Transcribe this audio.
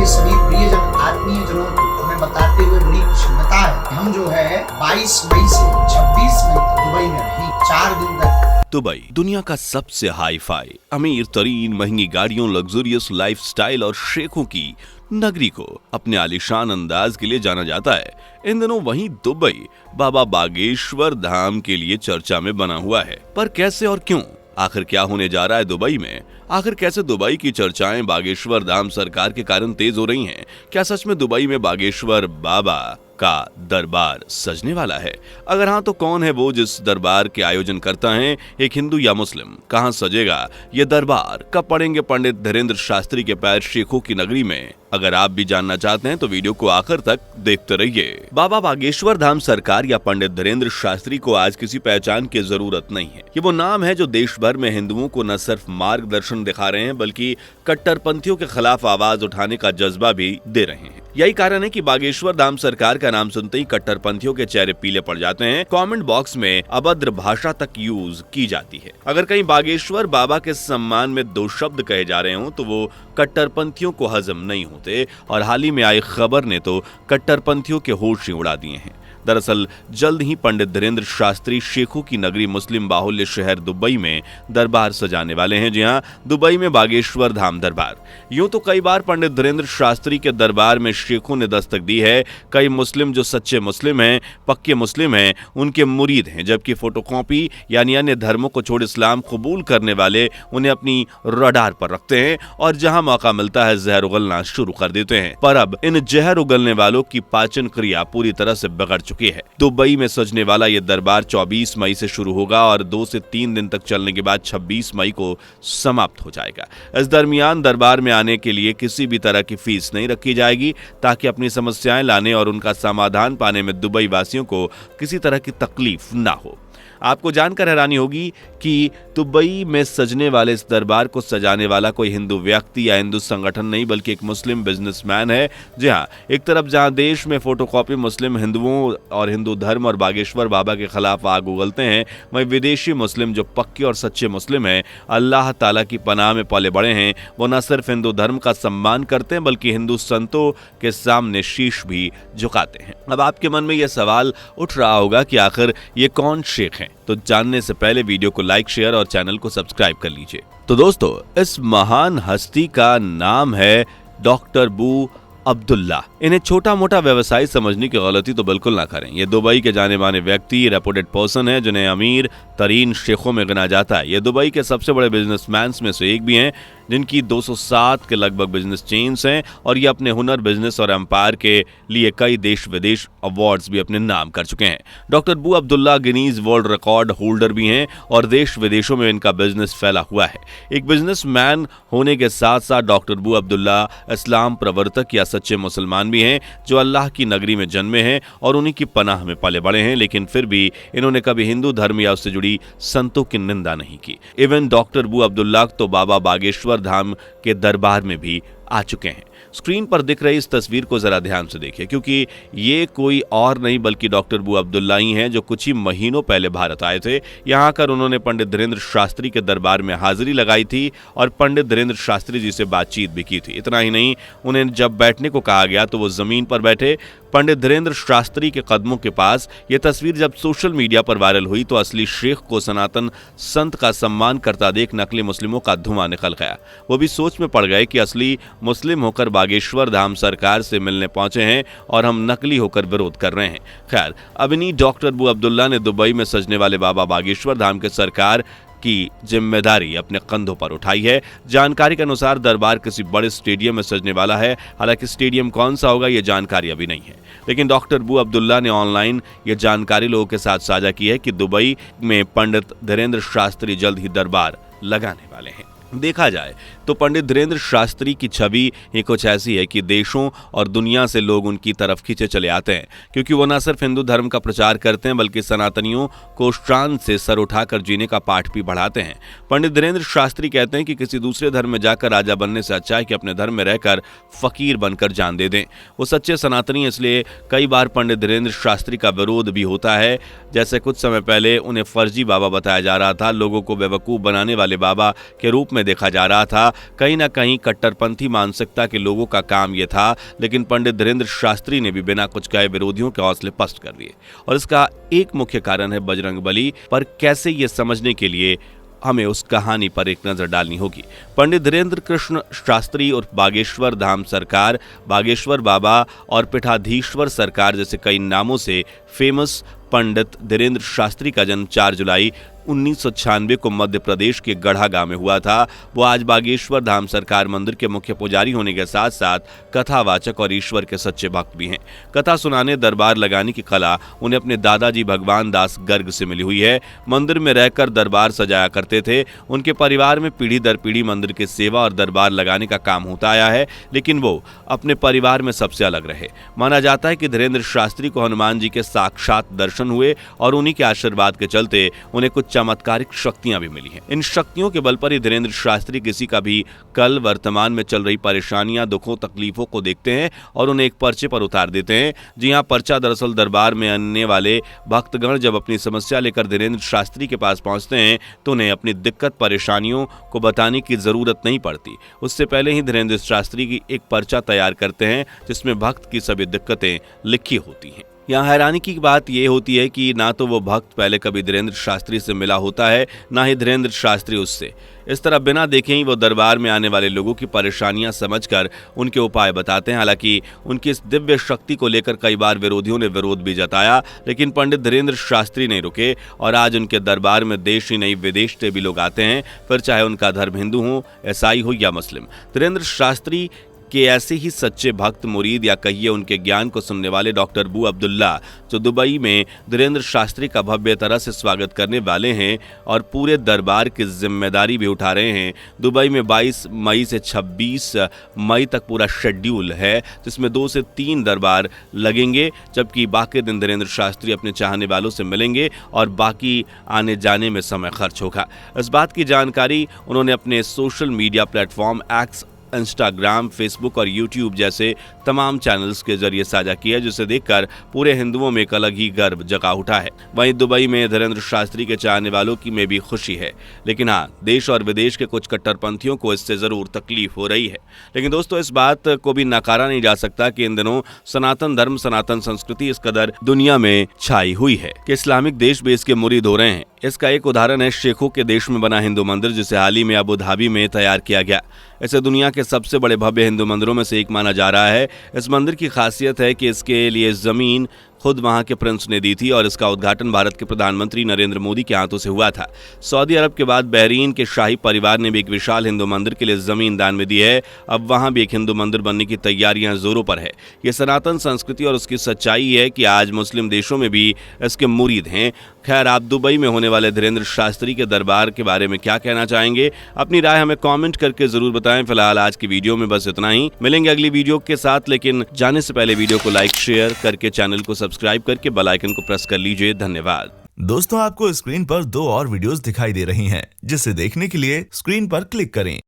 आपके सभी प्रियजन आत्मीय जनों को हमें बताते हुए बड़ी प्रसन्नता है। हम जो है 22 मई से 26 मई तक दुबई में रही, 4 दिन तक। दुबई दुनिया का सबसे हाई फाई, अमीर तरीन, महंगी गाड़ियों, लग्जरियस लाइफस्टाइल और शेखों की नगरी को अपने आलीशान अंदाज के लिए जाना जाता है। इन दिनों वहीं दुबई बाबा बागेश्वर धाम के लिए चर्चा में बना हुआ है। पर कैसे और क्यों? आखिर क्या होने जा रहा है दुबई में? आखिर कैसे दुबई की चर्चाएं बागेश्वर धाम सरकार के कारण तेज हो रही हैं? क्या सच में दुबई में बागेश्वर बाबा का दरबार सजने वाला है? अगर हाँ तो कौन है वो जिस दरबार के आयोजन करता है, एक हिंदू या मुस्लिम? कहाँ सजेगा ये दरबार? कब पड़ेंगे पंडित धीरेन्द्र शास्त्री के पैर शेखों की नगरी में? अगर आप भी जानना चाहते हैं तो वीडियो को आखिर तक देखते रहिए। बाबा बागेश्वर धाम सरकार या पंडित धीरेन्द्र शास्त्री को आज किसी पहचान की जरूरत नहीं है। ये वो नाम है जो देश भर में हिंदुओं को न सिर्फ मार्गदर्शन दिखा रहे हैं बल्कि कट्टरपंथियों के खिलाफ आवाज उठाने का जज्बा भी दे रहे हैं। यही कारण है कि बागेश्वर धाम सरकार का नाम सुनते ही कट्टरपंथियों के चेहरे पीले पड़ जाते हैं। कमेंट बॉक्स में अभद्र भाषा तक यूज की जाती है। अगर कहीं बागेश्वर बाबा के सम्मान में 2 शब्द कहे जा रहे हों तो वो कट्टरपंथियों को हजम नहीं होते, और हाल ही में आई खबर ने तो कट्टरपंथियों के होश ही उड़ा दिए हैं। दरअसल जल्द ही पंडित धीरेन्द्र शास्त्री शेखों की नगरी मुस्लिम बाहुल्य शहर दुबई में दरबार सजाने वाले हैं। जी हाँ, दुबई में बागेश्वर धाम दरबार। यूं तो कई बार पंडित धीरेन्द्र शास्त्री के दरबार में शेखों ने दस्तक दी है। कई मुस्लिम जो सच्चे मुस्लिम हैं, पक्के मुस्लिम हैं, उनके मुरीद हैं, जबकि फोटोकॉपी यानी अन्य धर्मों को छोड़ इस्लाम कबूल करने वाले उन्हें अपनी रडार पर रखते हैं और जहां मौका मिलता है जहर उगलना शुरू कर देते हैं। पर अब इन जहर उगलने वालों की पाचन क्रिया पूरी तरह से बिगड़ चुकी है। दुबई में सजने वाला ये दरबार 24 मई से शुरू होगा और 2 से 3 दिन तक चलने के बाद 26 मई को समाप्त हो जाएगा। इस दरमियान दरबार में आने के लिए किसी भी तरह की फीस नहीं रखी जाएगी, ताकि अपनी समस्याएं लाने और उनका समाधान पाने में दुबई वासियों को किसी तरह की तकलीफ ना हो। आपको जानकर हैरानी होगी कि दुबई में सजने वाले इस दरबार को सजाने वाला कोई हिंदू व्यक्ति या हिंदू संगठन नहीं बल्कि एक मुस्लिम बिजनेसमैन है। जी हाँ, एक तरफ जहां देश में फोटोकॉपी मुस्लिम हिंदुओं और हिंदू धर्म और बागेश्वर बाबा के खिलाफ आग उगलते हैं, वहीं विदेशी मुस्लिम जो पक्के और सच्चे मुस्लिम हैं, अल्लाह ताला की पनाह में पले बड़े हैं, वो न सिर्फ हिंदू धर्म का सम्मान करते हैं बल्कि हिंदू संतों के सामने शीश भी झुकाते हैं। अब आपके मन में यह सवाल उठ रहा होगा कि आखिर ये कौन शेख हैं? तो जानने से पहले वीडियो को लाइक, शेयर और चैनल को सब्सक्राइब कर लीजिए। तो दोस्तों, इस महान हस्ती का नाम है डॉक्टर बू अब्दुल्ला। इन्हें छोटा मोटा व्यवसाय समझने की गलती तो बिल्कुल ना करें। ये दुबई के जाने माने व्यक्ति, रेपुटेड पर्सन है जिन्हें अमीर तरीन शेखों में गिना जाता है। ये दुबई के सबसे बड़े बिजनेसमैन में से एक भी हैं, जिनकी 207 के लगभग बिजनेस चेन्स हैं, और ये अपने हुनर, बिजनेस और एम्पायर के लिए कई देश विदेश अवार्ड्स भी अपने नाम कर चुके हैं। डॉक्टर बू Abdullah Guinness world record holder भी हैं और देश विदेशों में इनका बिजनेस फैला हुआ है। एक बिजनेसमैन होने के साथ साथ डॉक्टर बू अब्दुल्ला इस्लाम प्रवर्तक या सच्चे मुसलमान भी हैं, जो अल्लाह की नगरी में जन्मे हैं और उन्हीं की पनाह में पले बड़े हैं। लेकिन फिर भी इन्होंने कभी हिंदू धर्म या उससे जुड़ी संतों की निंदा नहीं की। इवन डॉक्टर बू अब्दुल्ला तो बाबा बागेश्वर धाम के दरबार में भी आ चुके हैं। स्क्रीन पर दिख रही इस तस्वीर को जरा ध्यान से देखिए, क्योंकि ये कोई और नहीं बल्कि डॉक्टर बू अब्दुल्ला ही हैं, जो कुछ ही महीनों पहले भारत आए थे। यहाँ आकर उन्होंने पंडित धीरेन्द्र शास्त्री के दरबार में हाजिरी लगाई थी और पंडित धीरेन्द्र शास्त्री जी से बातचीत भी की थी। इतना ही नहीं, उन्हें जब बैठने को कहा गया तो वो जमीन पर बैठे पंडित धीरेन्द्र शास्त्री के कदमों के पास। ये तस्वीर जब सोशल मीडिया पर वायरल हुई तो असली शेख को सनातन संत का सम्मान करता देख नकली मुस्लिमों का धुआं निकल गया। वो भी सोच में पड़ गए कि असली मुस्लिम होकर बागेश्वर धाम सरकार से मिलने पहुंचे हैं और हम नकली होकर विरोध कर रहे हैं। खैर, अब इन्हीं डॉक्टर बू अब्दुल्ला ने दुबई में सजने वाले बाबा बागेश्वर धाम के सरकार की जिम्मेदारी अपने कंधों पर उठाई है। जानकारी के अनुसार दरबार किसी बड़े स्टेडियम में सजने वाला है। हालांकि स्टेडियम कौन सा होगा ये जानकारी अभी नहीं है, लेकिन डॉक्टर बू अब्दुल्ला ने ऑनलाइन ये जानकारी लोगों के साथ साझा की है कि दुबई में पंडित धीरेन्द्र शास्त्री जल्द ही दरबार लगाने वाले हैं। देखा जाए तो पंडित धीरेन्द्र शास्त्री की छवि ही कुछ ऐसी है कि देशों और दुनिया से लोग उनकी तरफ खींचे चले आते हैं, क्योंकि वो न सिर्फ हिंदू धर्म का प्रचार करते हैं बल्कि सनातनियों को शान से सर उठाकर जीने का पाठ भी बढ़ाते हैं। पंडित धीरेन्द्र शास्त्री कहते हैं कि किसी दूसरे धर्म में जाकर राजा बनने से अच्छा है कि अपने धर्म में रहकर फकीर बनकर जान दे दें। वो सच्चे सनातनी, इसलिए कई बार पंडित धीरेन्द्र शास्त्री का विरोध भी होता है। जैसे कुछ समय पहले उन्हें फर्जी बाबा बताया जा रहा था। लोगों को बेवकूफ़ बनाने वाले बाबा के रूप में में देखा जा रहा था। कहीं ना कहीं कट्टरपंथी मानसिकता के लोगों का काम यह था, लेकिन पंडित धीरेन्द्र शास्त्री ने भी बिना कुछ कहे विरोधियों के हौसले पस्त कर दिए। और इसका एक मुख्य कारण है बजरंगबली। पर कैसे ये समझने के लिए हमें उस कहानी पर एक नजर डालनी होगी। पंडित धीरेन्द्र कृष्ण शास्त्री और बागेश्वर धाम सरकार, बागेश्वर बाबा और पीठाधीश्वर सरकार जैसे कई नामों से फेमस पंडित धीरेन्द्र शास्त्री का जन्म 4 जुलाई 1996 को मध्य प्रदेश के गढ़ा गांव में हुआ था। वो आज बागेश्वर धाम सरकार मंदिर के मुख्य पुजारी होने के साथ साथ कथावाचक और ईश्वर के सच्चे भक्त भी हैं। कथा सुनाने, दरबार लगाने की कला उन्हें अपने दादाजी भगवान दास गर्ग से मिली हुई है। मंदिर में रहकर दरबार सजाया करते थे। उनके परिवार में पीढ़ी दर पीढ़ी मंदिर की सेवा और दरबार लगाने का काम होता आया है, लेकिन वो अपने परिवार में सबसे अलग रहे। माना जाता है कि धीरेन्द्र शास्त्री को हनुमान जी के साक्षात दर्शन हुए और उन्हीं के आशीर्वाद के चलते उन्हें कुछ चमत्कारिक शक्तियां भी मिली हैं। इन शक्तियों के बल पर ही धीरेन्द्र शास्त्री किसी का भी कल वर्तमान में चल रही परेशानियां, दुखों, तकलीफों को देखते हैं और उन्हें एक पर्चे पर उतार देते हैं। जी हां, पर्चा दरअसल दरबार में आने वाले भक्तगण जब अपनी समस्या लेकर धीरेन्द्र शास्त्री के पास पहुंचते हैं तो उन्हें अपनी दिक्कत, परेशानियों को बताने की जरूरत नहीं पड़ती। उससे पहले ही धीरेन्द्र शास्त्री की एक पर्चा तैयार करते हैं जिसमें भक्त की सभी दिक्कतें लिखी होती हैं। यहाँ हैरानी की बात यह होती है कि ना तो वो भक्त पहले कभी धीरेन्द्र शास्त्री से मिला होता है, ना ही धीरेन्द्र शास्त्री उससे। इस तरह बिना देखे ही वो दरबार में आने वाले लोगों की परेशानियां समझकर उनके उपाय बताते हैं। हालांकि उनकी इस दिव्य शक्ति को लेकर कई बार विरोधियों ने विरोध भी जताया, लेकिन पंडित धीरेन्द्र शास्त्री नहीं रुके और आज उनके दरबार में देश ही नहीं विदेश से भी लोग आते हैं, फिर चाहे उनका धर्म हिंदू हो, ईसाई हो या मुस्लिम। धीरेन्द्र शास्त्री के ऐसे ही सच्चे भक्त, मुरीद या कहिए उनके ज्ञान को सुनने वाले डॉक्टर बू अब्दुल्ला, जो दुबई में धीरेन्द्र शास्त्री का भव्य तरह से स्वागत करने वाले हैं और पूरे दरबार की जिम्मेदारी भी उठा रहे हैं। दुबई में 22 मई से 26 मई तक पूरा शेड्यूल है, जिसमें 2 से 3 दरबार लगेंगे, जबकि बाकी दिन धीरेन्द्र शास्त्री अपने चाहने वालों से मिलेंगे और बाकी आने जाने में समय खर्च होगा। इस बात की जानकारी उन्होंने अपने social media platform x, Instagram, Facebook और यूट्यूब जैसे तमाम चैनल्स के जरिए साझा किया, जिसे देखकर पूरे हिंदुओं में एक अलग ही गर्व जगा उठा है। वहीं दुबई में धीरेन्द्र शास्त्री के चाहने वालों की में भी खुशी है, लेकिन हाँ, देश और विदेश के कुछ कट्टरपंथियों को इससे जरूर तकलीफ हो रही है। लेकिन दोस्तों, इस बात को भी नकारा नहीं जा सकता कि इन दिनों सनातन धर्म, सनातन संस्कृति इस कदर दुनिया में छाई हुई है कि इस्लामिक देश भी इसके मुरीद हो रहे हैं। इसका एक उदाहरण है शेखों के देश में बना हिंदू मंदिर, जिसे हाल ही में अबू धाबी में तैयार किया गया। इसे दुनिया के सबसे बड़े भव्य हिंदू मंदिरों में से एक माना जा रहा है। इस मंदिर की खासियत है कि इसके लिए जमीन खुद वहां के प्रिंस ने दी थी और इसका उद्घाटन भारत के प्रधानमंत्री नरेंद्र मोदी के हाथों से हुआ था। सऊदी अरब के बाद बहरीन के शाही परिवार ने भी एक विशाल हिंदू मंदिर के लिए जमीन दान में दी है। अब वहां भी एक हिंदू मंदिर बनने की तैयारियां जोरों पर है। ये सनातन संस्कृति और उसकी सच्चाई है कि आज मुस्लिम देशों में भी इसके मुरीद हैं। खैर, आप दुबई में होने वाले धीरेन्द्र शास्त्री के दरबार के बारे में क्या कहना चाहेंगे? अपनी राय हमें कमेंट करके जरूर बताएं। फिलहाल आज की वीडियो में बस इतना ही। मिलेंगे अगली वीडियो के साथ, लेकिन जाने से पहले वीडियो को लाइक, शेयर करके चैनल को सब्सक्राइब करके बेल आइकन को प्रेस कर लीजिए। धन्यवाद। दोस्तों, आपको स्क्रीन पर 2 और वीडियोस दिखाई दे रही हैं, जिसे देखने के लिए स्क्रीन पर क्लिक करें।